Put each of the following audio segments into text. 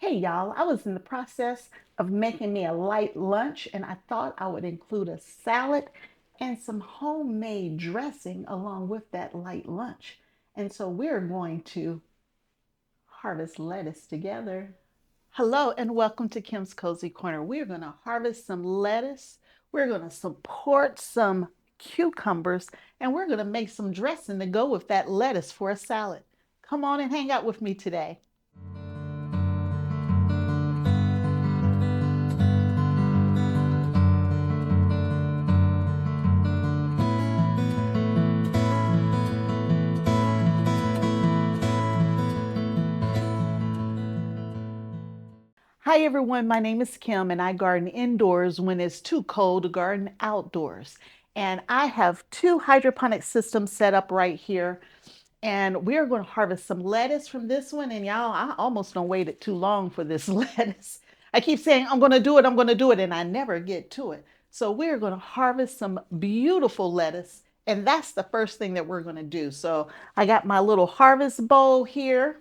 Hey y'all, I was in the process of making me a light lunch and I thought I would include a salad and some homemade dressing along with that light lunch. And so we're going to harvest lettuce together. Hello and welcome to Kim's Cozy Corner. We're going to harvest some lettuce. We're going to support some cucumbers and we're going to make some dressing to go with that lettuce for a salad. Come on and hang out with me today. Hi everyone, my name is Kim and I garden indoors when it's too cold to garden outdoors. And I have two hydroponic systems set up right here. And we're going to harvest some lettuce from this one. And y'all, I almost don't waited too long for this lettuce. I keep saying I'm going to do it, I'm going to do it, and I never get to it. So we're going to harvest some beautiful lettuce. And that's the first thing that we're going to do. So I got my little harvest bowl here.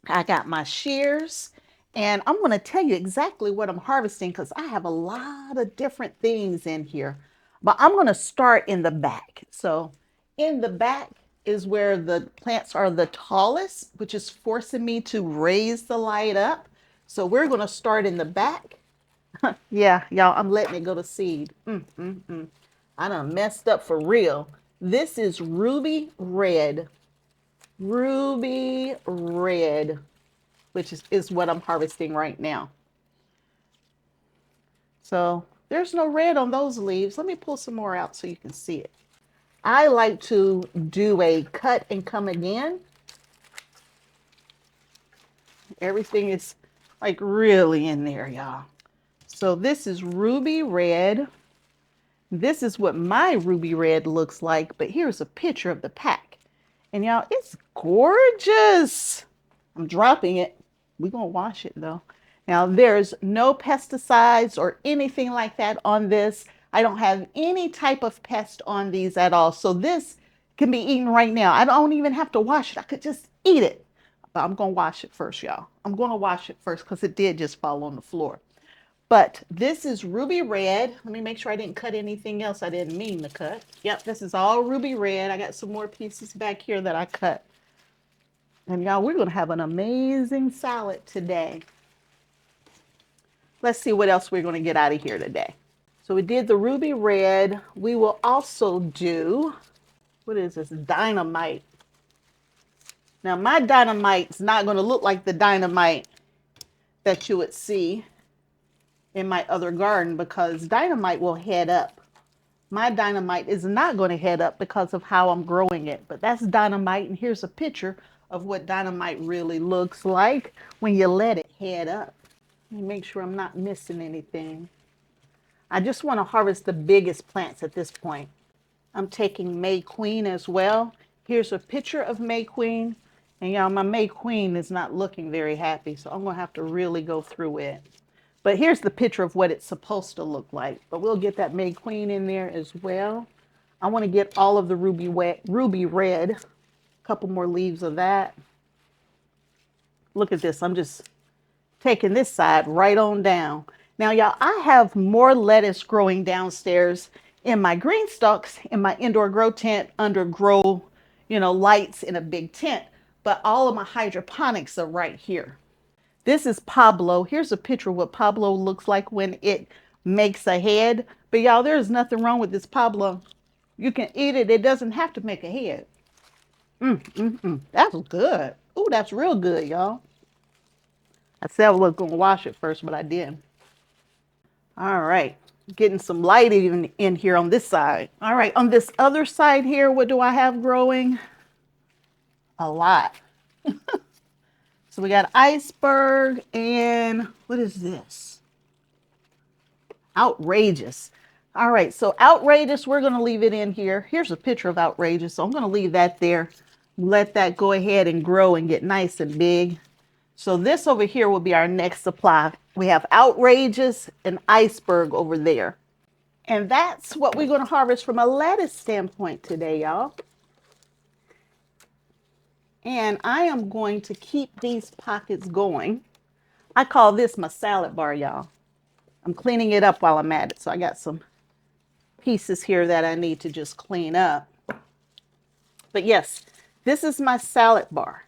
I got my shears and I'm going to tell you exactly what I'm harvesting because I have a lot of different things in here. But I'm going to start in the back. So in the back is where the plants are the tallest, which is forcing me to raise the light up. So we're going to start in the back. Yeah, y'all, I'm letting it go to seed. I done messed up for real. This is ruby red. Ruby red, which is what I'm harvesting right now. So there's no red on those leaves. Let me pull some more out so you can see it. I like to do a cut and come again. Everything is like really in there, y'all. So this is ruby red. This is what my ruby red looks like, but here's a picture of the pack. And y'all, it's gorgeous. I'm dropping it. We're going to wash it though. Now, there's no pesticides or anything like that on this. I don't have any type of pest on these at all. So this can be eaten right now. I don't even have to wash it. I could just eat it. But I'm going to wash it first, y'all. I'm going to wash it first because it did just fall on the floor. But this is ruby red. Let me make sure I didn't cut anything else I didn't mean to cut. Yep, this is all ruby red. I got some more pieces back here that I cut. And y'all, we're going to have an amazing salad today. Let's see what else we're going to get out of here today. So we did the ruby red. We will also do, what is this? Dynamite. Now my dynamite's not going to look like the dynamite that you would see in my other garden because dynamite will head up. My dynamite is not going to head up because of how I'm growing it, but that's dynamite. And here's a picture of what dynamite really looks like when you let it head up. Let me make sure I'm not missing anything. I just want to harvest the biggest plants at this point. I'm taking May Queen as well. Here's a picture of May Queen. And y'all, my May Queen is not looking very happy, so I'm going to have to really go through it. But here's the picture of what it's supposed to look like. But we'll get that May Queen in there as well. I want to get all of the ruby red. A couple more leaves of that. Look at this. I'm just taking this side right on down. Now, y'all, I have more lettuce growing downstairs in my GreenStalks in my indoor grow tent under grow, lights in a big tent. But all of my hydroponics are right here. This is Pablo. Here's a picture of what Pablo looks like when it makes a head. But y'all, there's nothing wrong with this Pablo. You can eat it. It doesn't have to make a head. That's good. Ooh, that's real good, y'all. I said I was going to wash it first, but I didn't. All right. Getting some light in here on this side. All right. On this other side here, what do I have growing? A lot. So we got iceberg and what is this? Outrageous. All right, so outrageous, we're going to leave it in here. Here's a picture of outrageous, so I'm going to leave that there. Let that go ahead and grow and get nice and big. So this over here will be our next supply. We have outrageous and iceberg over there. And that's what we're going to harvest from a lettuce standpoint today, y'all. And I am going to keep these pockets going I call this my salad bar, y'all. I'm cleaning it up while I'm at it. So I got some pieces here that I need to just clean up. But yes, this is my salad bar.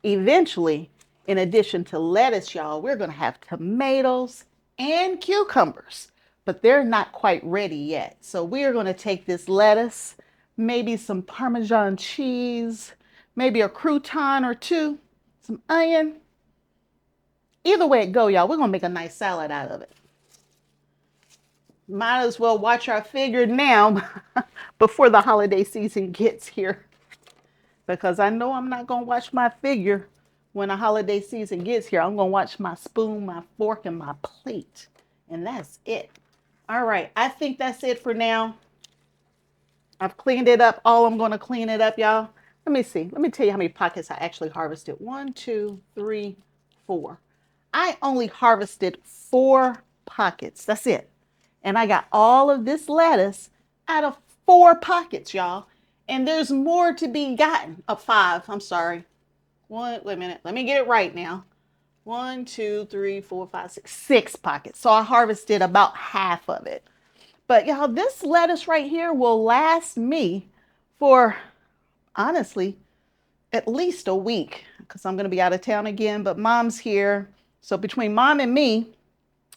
Eventually, in addition to lettuce, y'all, we're going to have tomatoes and cucumbers, but they're not quite ready yet. So we're going to take this lettuce, maybe some Parmesan cheese, maybe a crouton or two, some onion. Either way it go, y'all, we're going to make a nice salad out of it. Might as well watch our figure now before the holiday season gets here, because I know I'm not going to watch my figure when the holiday season gets here. I'm going to watch my spoon, my fork, and my plate. And that's it. All right. I think that's it for now. I've cleaned it up. All I'm going to clean it up, y'all. Let me see. Let me tell you how many pockets I actually harvested. 1, 2, 3, 4. I only harvested 4 pockets. That's it. And I got all of this lettuce out of 4 pockets, y'all. And there's more to be gotten. 5. I'm sorry. Wait a minute. Let me get it right now. 1, 2, 3, 4, 5, 6. 6 pockets. So I harvested about half of it. But y'all, this lettuce right here will last me for, honestly, at least a week, because I'm going to be out of town again. But mom's here. So between mom and me,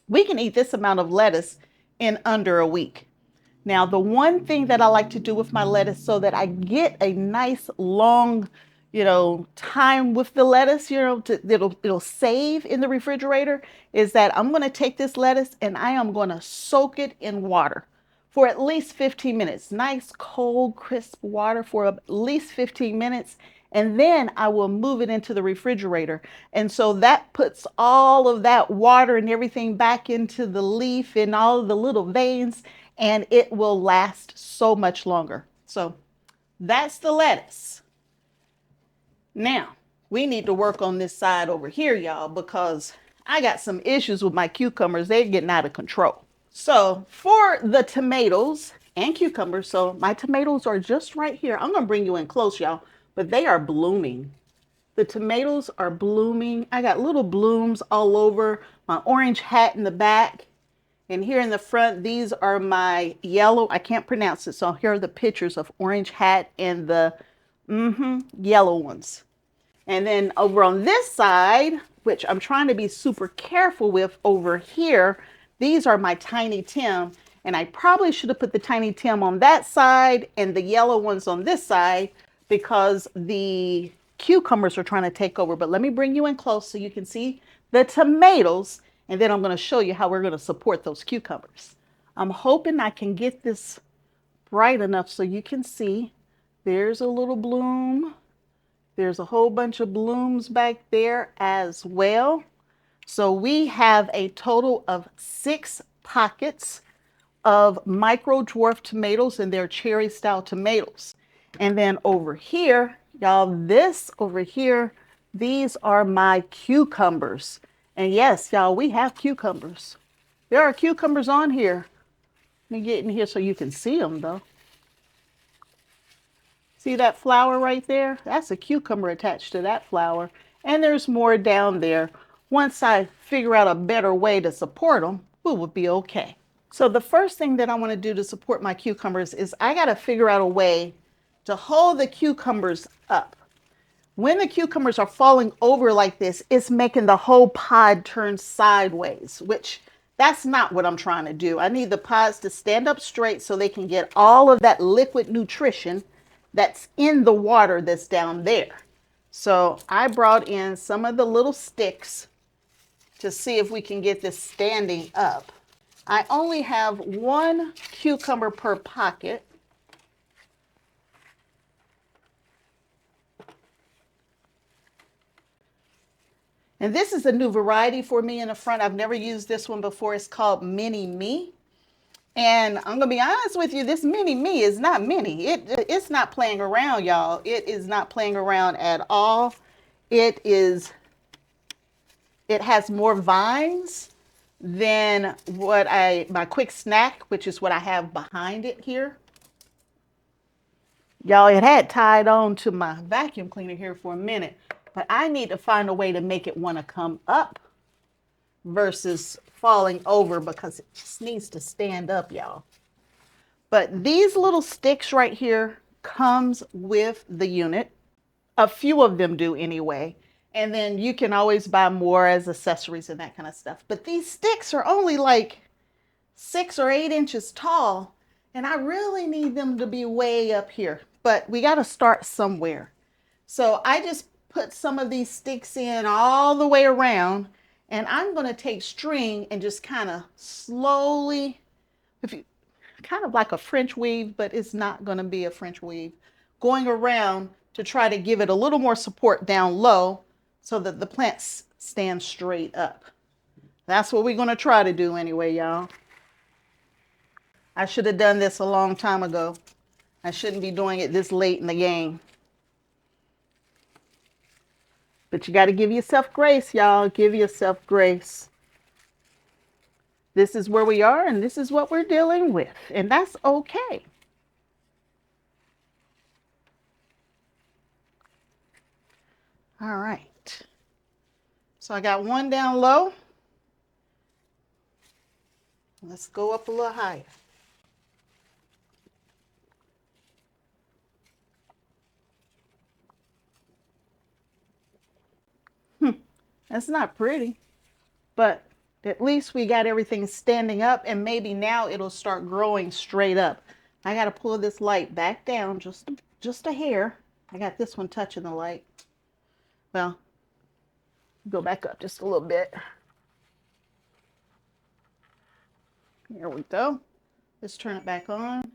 we can eat this amount of lettuce in under a week. Now, the one thing that I like to do with my lettuce so that I get a nice long, time with the lettuce, it'll save in the refrigerator, is that I'm going to take this lettuce and I am going to soak it in water for at least 15 minutes. Nice, cold, crisp water for at least 15 minutes. And then I will move it into the refrigerator. And so that puts all of that water and everything back into the leaf and all of the little veins, and it will last so much longer. So that's the lettuce. Now, we need to work on this side over here, y'all, because I got some issues with my cucumbers. They're getting out of control. So for the tomatoes and cucumbers, so my tomatoes are just right here. I'm going to bring you in close, y'all, but they are blooming. The tomatoes are blooming. I got little blooms all over my orange hat in the back. And here in the front, these are my yellow, I can't pronounce it, so here are the pictures of orange hat and the yellow ones. And then over on this side, which I'm trying to be super careful with over here, these are my Tiny Tim. And I probably should have put the Tiny Tim on that side and the yellow ones on this side, because the cucumbers are trying to take over. But let me bring you in close so you can see the tomatoes. And then I'm going to show you how we're going to support those cucumbers. I'm hoping I can get this bright enough so you can see. There's a little bloom. There's a whole bunch of blooms back there as well. So we have a total of 6 pockets of micro dwarf tomatoes, and they're cherry style tomatoes. And then over here, y'all, this over here, these are my cucumbers. And yes, y'all, we have cucumbers. There are cucumbers on here. Let me get in here so you can see them, though. See that flower right there? That's a cucumber attached to that flower. And there's more down there. Once I figure out a better way to support them, we will be okay. So the first thing that I want to do to support my cucumbers is I got to figure out a way to hold the cucumbers up. When the cucumbers are falling over like this, it's making the whole pod turn sideways, which that's not what I'm trying to do. I need the pods to stand up straight so they can get all of that liquid nutrition that's in the water that's down there. So I brought in some of the little sticks to see if we can get this standing up. I only have 1 cucumber per pocket. And this is a new variety for me in the front. I've never used this one before. It's called Mini Me. And I'm going to be honest with you, this Mini Me is not mini. It's not playing around, y'all. It is not playing around at all. It has more vines than my quick snack, which is what I have behind it here. Y'all, it had tied on to my vacuum cleaner here for a minute, but I need to find a way to make it want to come up. versus falling over because it just needs to stand up, y'all. But these little sticks right here comes with the unit. A few of them do anyway. And then you can always buy more as accessories and that kind of stuff. But these sticks are only like 6 or 8 inches tall. And I really need them to be way up here. But we got to start somewhere. So I just put some of these sticks in all the way around. And I'm going to take string and just kind of slowly, kind of like a French weave, but it's not going to be a French weave, going around to try to give it a little more support down low so that the plants stand straight up. That's what we're going to try to do anyway, y'all. I should have done this a long time ago. I shouldn't be doing it this late in the game. But you got to give yourself grace, y'all. Give yourself grace. This is where we are, and this is what we're dealing with, and that's okay. All right. So I got one down low. Let's go up a little higher. That's not pretty, but at least we got everything standing up, and maybe now it'll start growing straight up. I got to pull this light back down just a hair. I got this one touching the light. Well, go back up just a little bit. There we go. Let's turn it back on.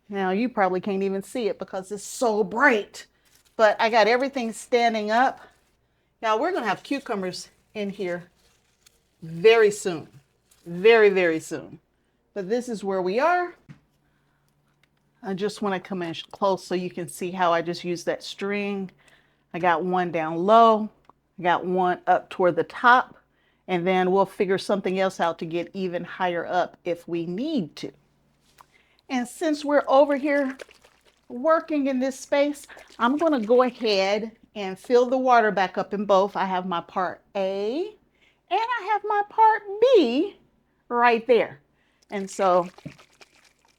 Now you probably can't even see it because it's so bright, but I got everything standing up. Now we're going to have cucumbers in here very soon. Very, very soon. But this is where we are. I just want to come in close so you can see how I just used that string. I got one down low. I got one up toward the top. And then we'll figure something else out to get even higher up if we need to. And since we're over here working in this space, I'm going to go ahead and fill the water back up in both. I have my part A and I have my part B right there. And so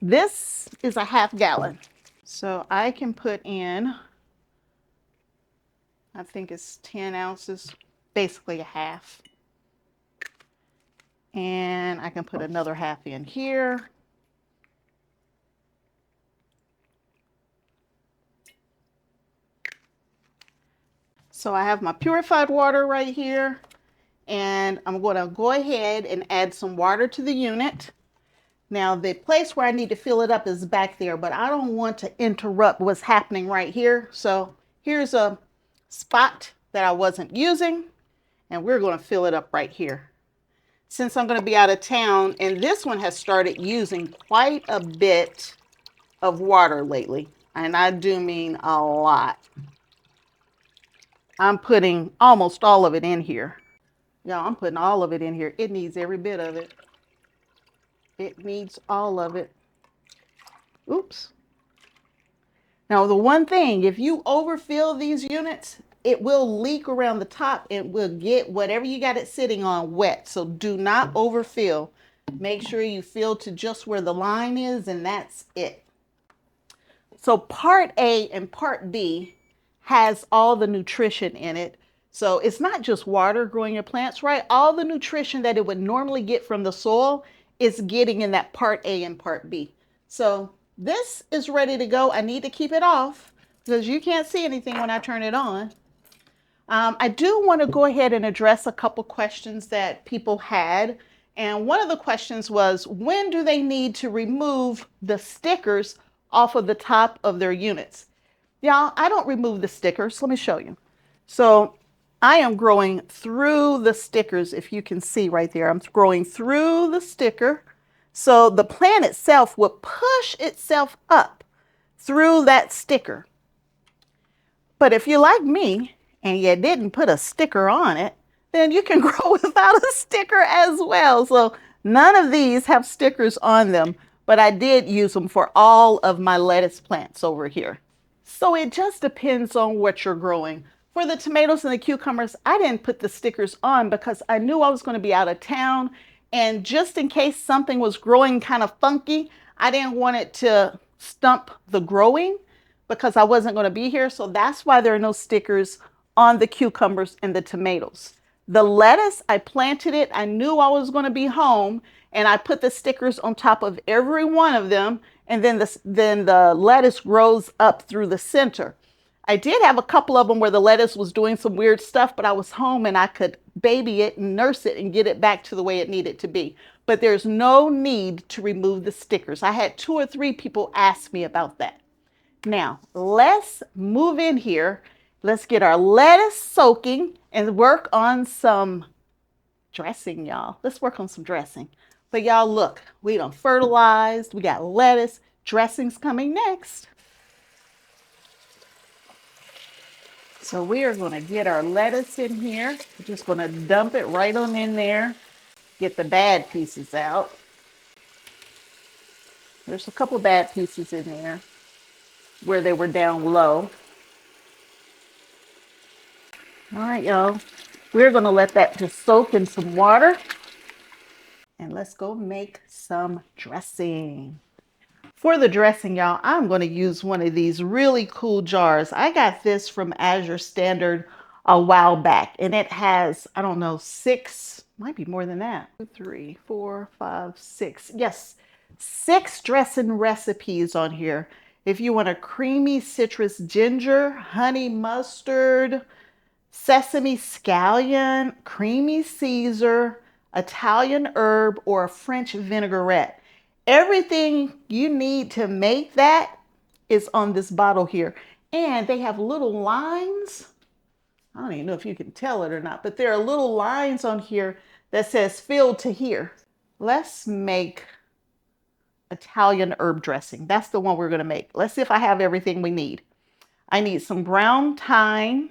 this is a half gallon. So I can put in, I think it's 10 ounces, basically a half. And I can put another half in here. So I have my purified water right here, and I'm going to go ahead and add some water to the unit. Now the place where I need to fill it up is back there, but I don't want to interrupt what's happening right here. So here's a spot that I wasn't using, and we're going to fill it up right here. Since I'm going to be out of town, and this one has started using quite a bit of water lately, and I do mean a lot. I'm putting almost all of it in here. Y'all, I'm putting all of it in here. It needs every bit of it. It needs all of it. Oops. Now, the one thing, if you overfill these units, it will leak around the top. It will get whatever you got it sitting on wet. So do not overfill. Make sure you fill to just where the line is, and that's it. So part A and part B has all the nutrition in it. So it's not just water growing your plants, right? All the nutrition that it would normally get from the soil is getting in that part A and part B. So this is ready to go. I need to keep it off because you can't see anything when I turn it on. I do want to go ahead and address a couple questions that people had. And one of the questions was, when do they need to remove the stickers off of the top of their units? Y'all, I don't remove the stickers. Let me show you. So I am growing through the stickers. If you can see right there, I'm growing through the sticker. So the plant itself will push itself up through that sticker. But if you're like me and you didn't put a sticker on it, then you can grow without a sticker as well. So none of these have stickers on them, but I did use them for all of my lettuce plants over here. So it just depends on what you're growing. For the tomatoes and the cucumbers, I didn't put the stickers on because I knew I was going to be out of town. And just in case something was growing kind of funky, I didn't want it to stump the growing because I wasn't going to be here. So that's why there are no stickers on the cucumbers and the tomatoes. The lettuce, I planted it. I knew I was going to be home, and I put the stickers on top of every one of them. And then the lettuce grows up through the center. I did have a couple of them where the lettuce was doing some weird stuff, but I was home and I could baby it and nurse it and get it back to the way it needed to be. But there's no need to remove the stickers. I had 2 or 3 people ask me about that. Now, let's move in here. Let's get our lettuce soaking and work on some dressing, y'all. Let's work on some dressing. But y'all, look, we done fertilized. We got lettuce. Dressing's coming next. So we are going to get our lettuce in here. We're just going to dump it right on in there. Get the bad pieces out. There's a couple bad pieces in there where they were down low. All right, y'all. We're going to let that just soak in some water. And let's go make some dressing. For the dressing, y'all, I'm going to use one of these really cool jars. I got this from Azure Standard a while back, and it has, I don't know, 6, might be more than that. 2, 3, 4, 5, 6. Yes, 6 dressing recipes on here. If you want a creamy citrus ginger, honey mustard, sesame scallion, creamy Caesar, Italian herb, or a French vinaigrette. Everything you need to make that is on this bottle here. And they have little lines. I don't even know if you can tell it or not, but there are little lines on here that says filled to here. Let's make Italian herb dressing. That's the one we're going to make. Let's see if I have everything we need. I need some ground thyme,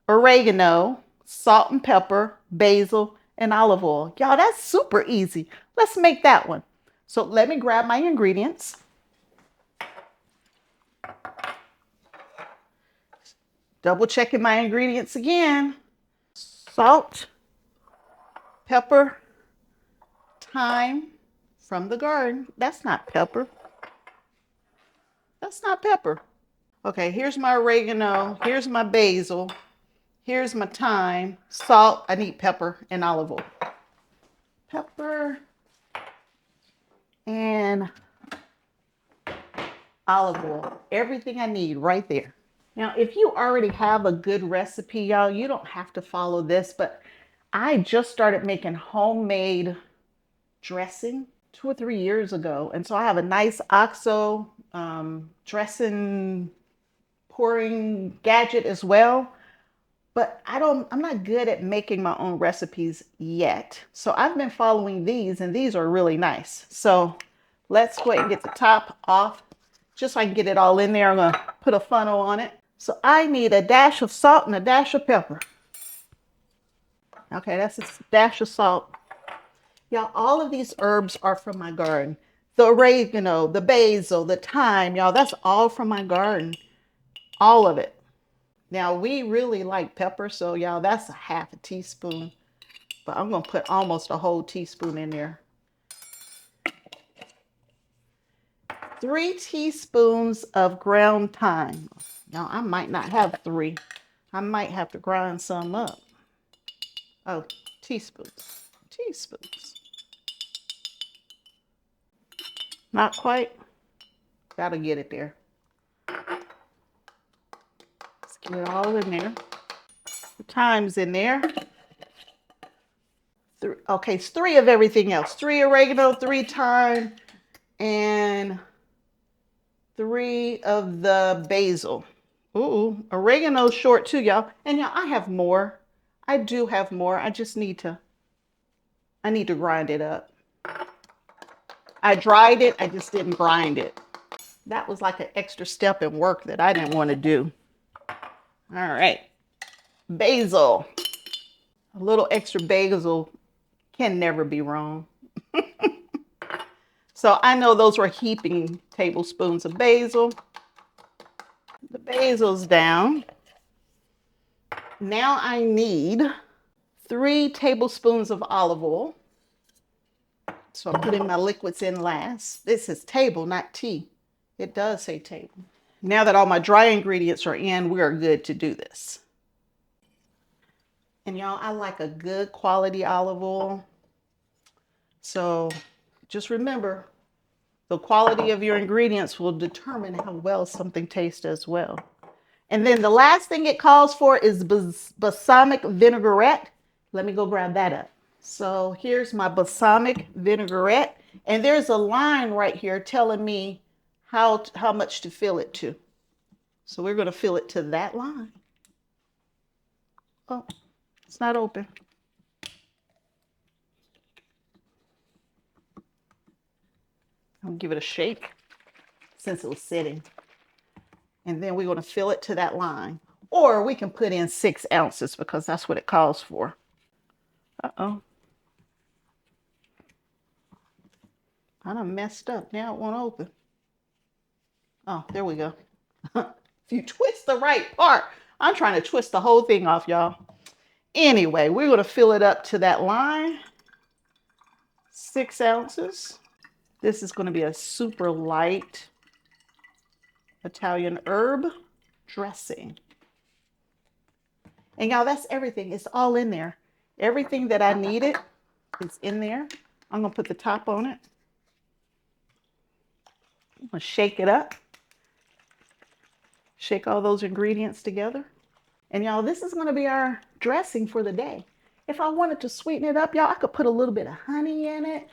oregano, salt and pepper, basil, and olive oil. Y'all, that's super easy. Let's make that one. So let me grab my ingredients. Double checking my ingredients again. Salt, pepper, thyme from the garden. That's not pepper. That's not pepper. Okay, here's my oregano. Here's my basil. Here's my thyme, salt. I need pepper and olive oil. Pepper and olive oil. Everything I need right there. Now, if you already have a good recipe, y'all, you don't have to follow this, but I just started making homemade dressing 2 or 3 years ago. And so I have a nice OXO dressing pouring gadget as well. But I'm not good at making my own recipes yet. So I've been following these, and these are really nice. So let's go ahead and get the top off just so I can get it all in there. I'm going to put a funnel on it. So I need a dash of salt and a dash of pepper. Okay, that's a dash of salt. Y'all, all of these herbs are from my garden. The oregano, the basil, the thyme, y'all, that's all from my garden. All of it. Now, we really like pepper, so y'all, that's a half a teaspoon. But I'm going to put almost a whole teaspoon in there. 3 teaspoons of ground thyme. Now, I might not have 3. I might have to grind some up. Oh, teaspoons. Teaspoons. Not quite. Gotta get it there. Get it all in there. The thyme's in there. Okay, it's 3 of everything else. 3 oregano, 3 thyme, and 3 of the basil. Ooh, oregano's short too, y'all. And y'all, I have more. I do have more. I just need to, grind it up. I dried it. I just didn't grind it. That was like an extra step in work that I didn't want to do. All right, basil. A little extra basil can never be wrong. So I know those were heaping tablespoons of basil. The basil's down. Now I need 3 tablespoons of olive oil. So I'm putting my liquids in last. This is table, not tea. It does say table. Now that all my dry ingredients are in, we are good to do this. And y'all, I like a good quality olive oil. So just remember, the quality of your ingredients will determine how well something tastes as well. And then the last thing it calls for is balsamic vinaigrette. Let me go grab that up. So here's my balsamic vinaigrette. And there's a line right here telling me how much to fill it to. So we're going to fill it to that line. Oh, it's not open. I'll give it a shake since it was sitting. And then we're going to fill it to that line. Or we can put in 6 ounces because that's what it calls for. Uh-oh. I done messed up. Now it won't open. Oh, there we go. If you twist the right part. I'm trying to twist the whole thing off, y'all. Anyway, we're going to fill it up to that line. 6 ounces. This is going to be a super light Italian herb dressing. And y'all, that's everything. It's all in there. Everything that I needed is in there. I'm going to put the top on it. I'm going to shake it up. Shake all those ingredients together. And y'all, this is going to be our dressing for the day. If I wanted to sweeten it up, y'all, I could put a little bit of honey in it,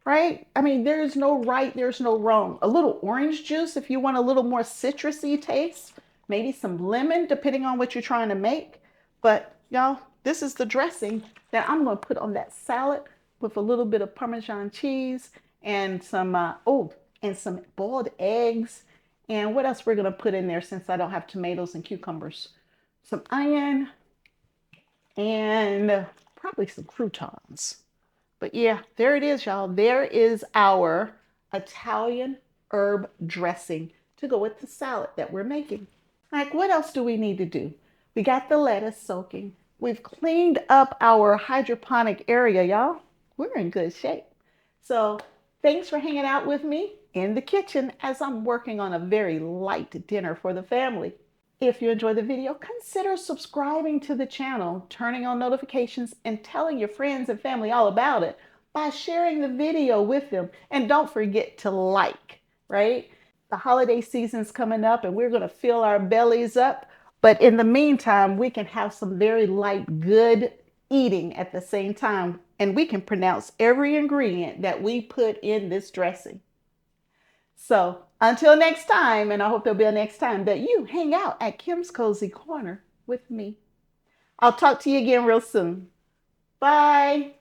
right? I mean, there's no right, there's no wrong. A little orange juice if you want a little more citrusy taste. Maybe some lemon, depending on what you're trying to make. But y'all, this is the dressing that I'm going to put on that salad with a little bit of Parmesan cheese and some, and some boiled eggs. And what else we're going to put in there since I don't have tomatoes and cucumbers? Some onion and probably some croutons. But yeah, there it is, y'all. There is our Italian herb dressing to go with the salad that we're making. Like, what else do we need to do? We got the lettuce soaking. We've cleaned up our hydroponic area, y'all. We're in good shape. So thanks for hanging out with me in the kitchen as I'm working on a very light dinner for the family. If you enjoyed the video, consider subscribing to the channel, turning on notifications, and telling your friends and family all about it by sharing the video with them. And don't forget to like, right? The holiday season's coming up and we're going to fill our bellies up. But in the meantime, we can have some very light, good eating at the same time. And we can pronounce every ingredient that we put in this dressing. So until next time, and I hope there'll be a next time that you hang out at Kim's Cozy Corner with me. I'll talk to you again real soon. Bye.